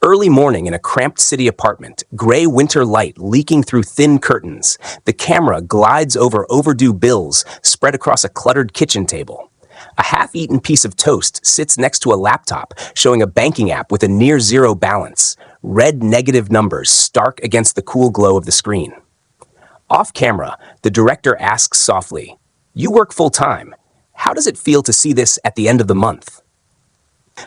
Early morning in a cramped city apartment, gray winter light leaking through thin curtains. The camera glides over overdue bills spread across a cluttered kitchen table. A half-eaten piece of toast sits next to a laptop showing a banking app with a near-zero balance. Red negative numbers stark against the cool glow of the screen. Off camera, the director asks softly, "You work full-time. How does it feel to see this at the end of the month?"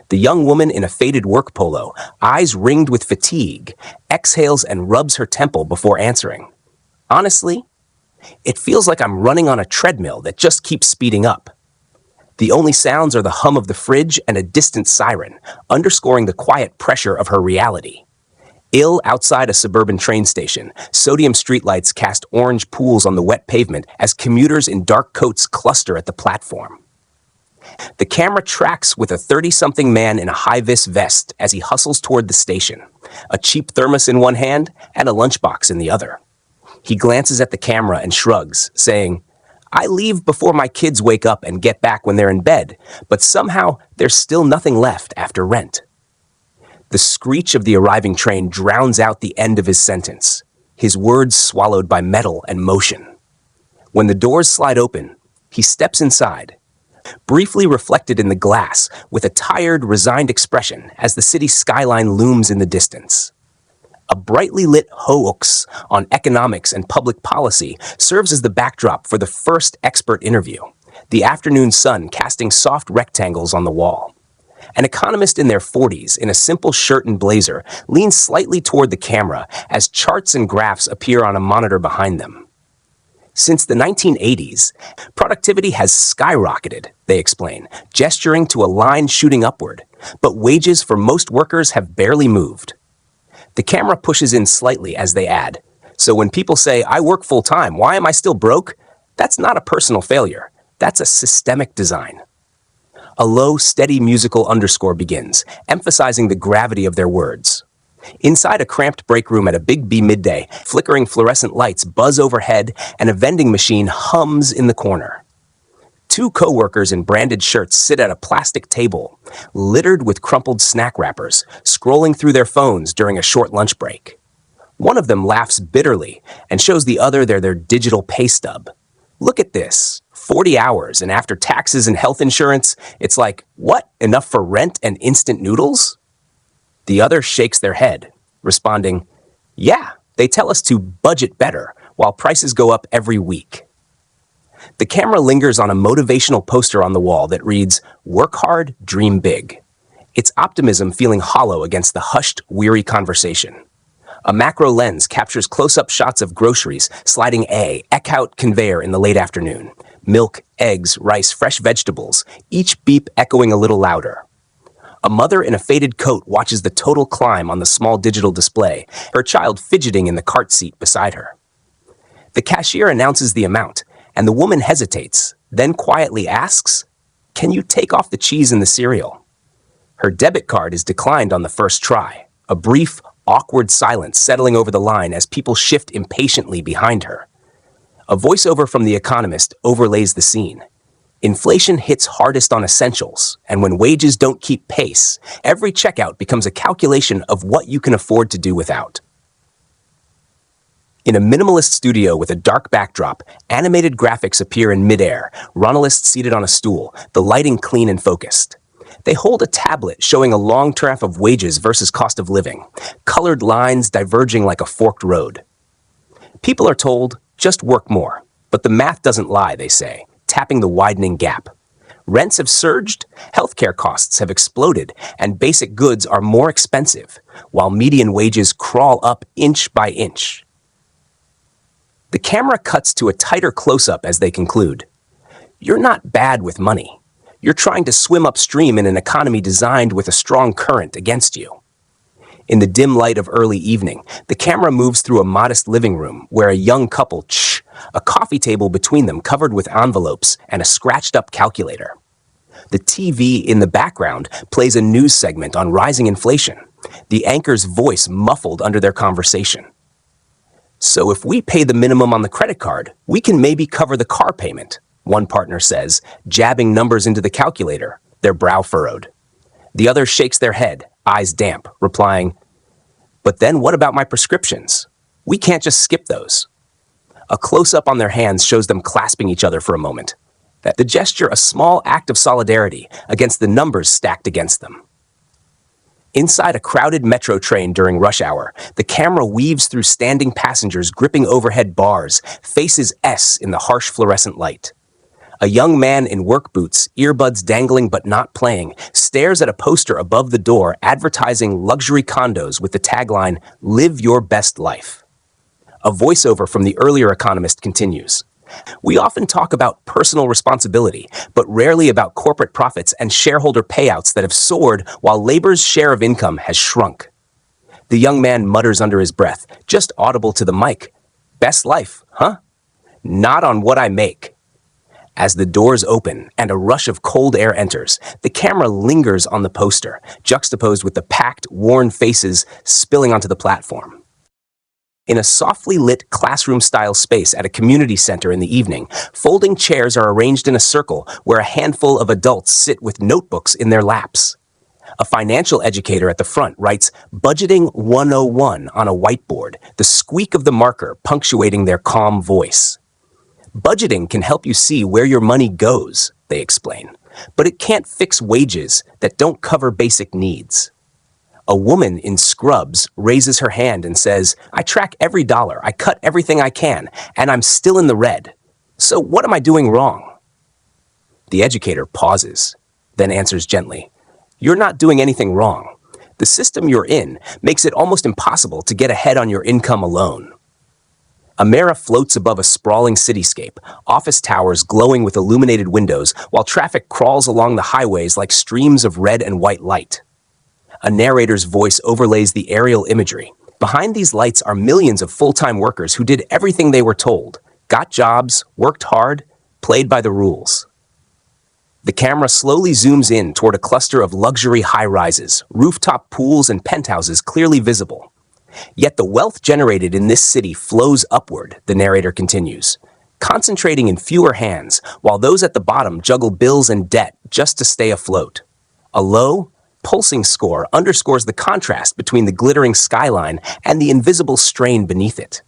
The young woman in a faded work polo, eyes ringed with fatigue, exhales and rubs her temple before answering. "Honestly, it feels like I'm running on a treadmill that just keeps speeding up." The only sounds are the hum of the fridge and a distant siren, underscoring the quiet pressure of her reality. Outside a suburban train station, sodium streetlights cast orange pools on the wet pavement as commuters in dark coats cluster at the platform. The camera tracks with a 30-something man in a high-vis vest as he hustles toward the station, a cheap thermos in one hand and a lunchbox in the other. He glances at the camera and shrugs, saying, "I leave before my kids wake up and get back when they're in bed, but somehow there's still nothing left after rent." The screech of the arriving train drowns out the end of his sentence, his words swallowed by metal and motion. When the doors slide open, he steps inside, briefly reflected in the glass with a tired, resigned expression as the city skyline looms in the distance. A brightly lit hoax on economics and public policy serves as the backdrop for the first expert interview, the afternoon sun casting soft rectangles on the wall. An economist in their 40s, in a simple shirt and blazer, leans slightly toward the camera as charts and graphs appear on a monitor behind them. Since the 1980s, productivity has skyrocketed, they explain, gesturing to a line shooting upward, but wages for most workers have barely moved. The camera pushes in slightly as they add, "So when people say, 'I work full-time, why am I still broke?' That's not a personal failure. That's a systemic design." A low, steady musical underscore begins, emphasizing the gravity of their words. Inside a cramped break room at a Big B midday, flickering fluorescent lights buzz overhead and a vending machine hums in the corner. Two coworkers in branded shirts sit at a plastic table, littered with crumpled snack wrappers, scrolling through their phones during a short lunch break. One of them laughs bitterly and shows the other their digital pay stub. "Look at this. 40 hours, and after taxes and health insurance, it's like, what, enough for rent and instant noodles?" The other shakes their head, responding, "Yeah, they tell us to budget better, while prices go up every week." The camera lingers on a motivational poster on the wall that reads, "Work hard, dream big." Its optimism feeling hollow against the hushed, weary conversation. A macro lens captures close-up shots of groceries sliding Eck-out conveyor in the late afternoon. Milk, eggs, rice, fresh vegetables, each beep echoing a little louder. A mother in a faded coat watches the total climb on the small digital display, her child fidgeting in the cart seat beside her. The cashier announces the amount, and the woman hesitates, then quietly asks, "Can you take off the cheese in the cereal?" Her debit card is declined on the first try, a brief, awkward silence settling over the line as people shift impatiently behind her. A voiceover from The Economist overlays the scene. Inflation hits hardest on essentials, and when wages don't keep pace, every checkout becomes a calculation of what you can afford to do without. In a minimalist studio with a dark backdrop, animated graphics appear in midair, Ronalists seated on a stool, the lighting clean and focused. They hold a tablet showing a long graph of wages versus cost of living, colored lines diverging like a forked road. People are told, just work more. But the math doesn't lie, they say, tapping the widening gap. Rents have surged, healthcare costs have exploded, and basic goods are more expensive, while median wages crawl up inch by inch. The camera cuts to a tighter close-up as they conclude. You're not bad with money. You're trying to swim upstream in an economy designed with a strong current against you. In the dim light of early evening, the camera moves through a modest living room where a young couple, a coffee table between them covered with envelopes and a scratched-up calculator. The TV in the background plays a news segment on rising inflation, the anchor's voice muffled under their conversation. "So if we pay the minimum on the credit card, we can maybe cover the car payment," one partner says, jabbing numbers into the calculator, their brow furrowed. The other shakes their head, eyes damp, replying, "But then what about my prescriptions? We can't just skip those." A close-up on their hands shows them clasping each other for a moment. The gesture a small act of solidarity against the numbers stacked against them. Inside a crowded metro train during rush hour, the camera weaves through standing passengers gripping overhead bars, faces S in the harsh fluorescent light. A young man in work boots, earbuds dangling but not playing, stares at a poster above the door advertising luxury condos with the tagline, "Live your best life." A voiceover from the earlier economist continues. We often talk about personal responsibility, but rarely about corporate profits and shareholder payouts that have soared while labor's share of income has shrunk. The young man mutters under his breath, just audible to the mic, "Best life, huh? Not on what I make." As the doors open and a rush of cold air enters, the camera lingers on the poster, juxtaposed with the packed, worn faces spilling onto the platform. In a softly lit classroom-style space at a community center in the evening, folding chairs are arranged in a circle where a handful of adults sit with notebooks in their laps. A financial educator at the front writes Budgeting 101 on a whiteboard, the squeak of the marker punctuating their calm voice. Budgeting can help you see where your money goes, they explain, but it can't fix wages that don't cover basic needs. A woman in scrubs raises her hand and says, "I track every dollar, I cut everything I can, and I'm still in the red. So what am I doing wrong?" The educator pauses, then answers gently, "You're not doing anything wrong. The system you're in makes it almost impossible to get ahead on your income alone." A mirror floats above a sprawling cityscape, office towers glowing with illuminated windows, while traffic crawls along the highways like streams of red and white light. A narrator's voice overlays the aerial imagery. Behind these lights are millions of full-time workers who did everything they were told, got jobs, worked hard, played by the rules. The camera slowly zooms in toward a cluster of luxury high-rises, rooftop pools and penthouses clearly visible. Yet the wealth generated in this city flows upward, the narrator continues, concentrating in fewer hands, while those at the bottom juggle bills and debt just to stay afloat. A low, pulsing score underscores the contrast between the glittering skyline and the invisible strain beneath it.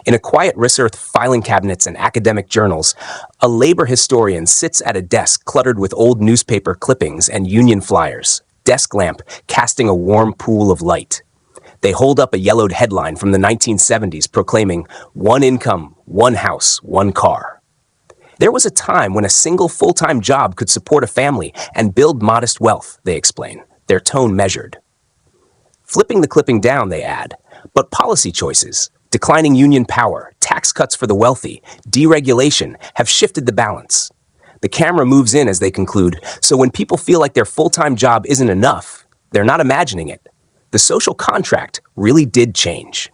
In a quiet research filing cabinets and academic journals, a labor historian sits at a desk cluttered with old newspaper clippings and union flyers, desk lamp casting a warm pool of light. They hold up a yellowed headline from the 1970s proclaiming, "One income, one house, one car." There was a time when a single full-time job could support a family and build modest wealth, they explain, their tone measured. Flipping the clipping down, they add, but policy choices, declining union power, tax cuts for the wealthy, deregulation have shifted the balance. The camera moves in as they conclude, so when people feel like their full-time job isn't enough, they're not imagining it. The social contract really did change.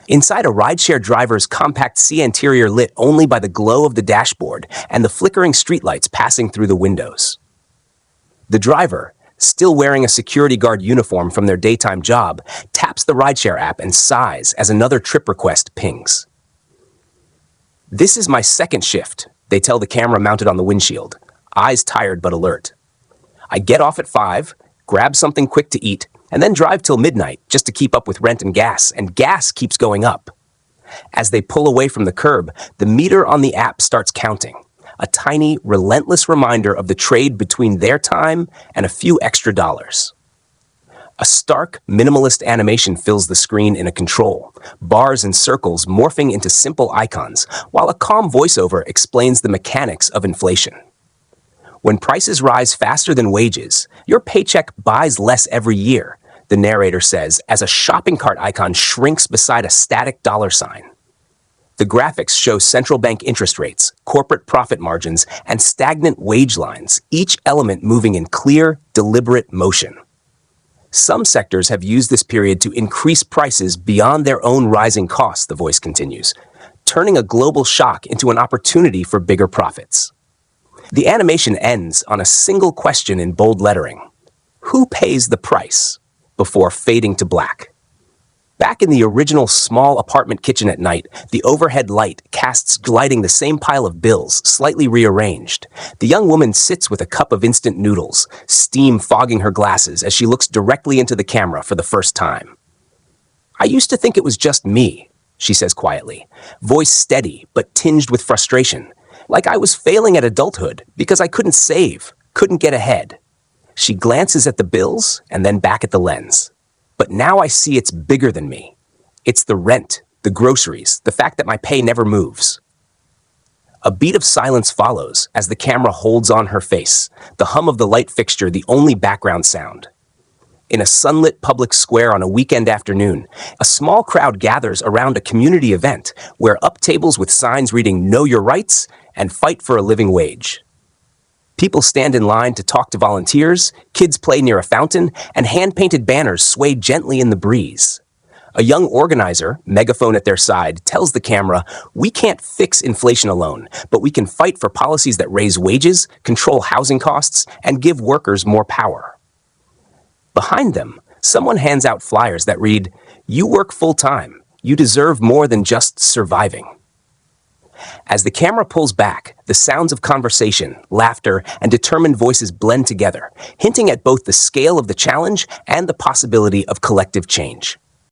Inside a rideshare driver's compact C interior lit only by the glow of the dashboard and the flickering streetlights passing through the windows. The driver, still wearing a security guard uniform from their daytime job, taps the rideshare app and sighs as another trip request pings. "This is my second shift," they tell the camera mounted on the windshield, eyes tired but alert. "I get off at 5, grab something quick to eat, and then drive till midnight just to keep up with rent and gas keeps going up." As they pull away from the curb, the meter on the app starts counting, a tiny, relentless reminder of the trade between their time and a few extra dollars. A stark, minimalist animation fills the screen in a control, bars and circles morphing into simple icons, while a calm voiceover explains the mechanics of inflation. When prices rise faster than wages, your paycheck buys less every year, the narrator says as a shopping cart icon shrinks beside a static dollar sign. The graphics show central bank interest rates, corporate profit margins, and stagnant wage lines, each element moving in clear, deliberate motion. Some sectors have used this period to increase prices beyond their own rising costs, the voice continues, turning a global shock into an opportunity for bigger profits. The animation ends on a single question in bold lettering. Who pays the price? Before fading to black. Back in the original small apartment kitchen at night, the overhead light casts lighting the same pile of bills, slightly rearranged. The young woman sits with a cup of instant noodles, steam fogging her glasses as she looks directly into the camera for the first time. "I used to think it was just me," she says quietly, voice steady but tinged with frustration, like I was failing at adulthood because I couldn't save, couldn't get ahead. She glances at the bills and then back at the lens. But now I see it's bigger than me. It's the rent, the groceries, the fact that my pay never moves. A beat of silence follows as the camera holds on her face, the hum of the light fixture the only background sound. In a sunlit public square on a weekend afternoon, a small crowd gathers around a community event where up tables with signs reading "Know Your Rights" and "Fight for a Living Wage." People stand in line to talk to volunteers, kids play near a fountain, and hand-painted banners sway gently in the breeze. A young organizer, megaphone at their side, tells the camera, "We can't fix inflation alone, but we can fight for policies that raise wages, control housing costs, and give workers more power." Behind them, someone hands out flyers that read, "You work full-time. You deserve more than just surviving." As the camera pulls back, the sounds of conversation, laughter, and determined voices blend together, hinting at both the scale of the challenge and the possibility of collective change.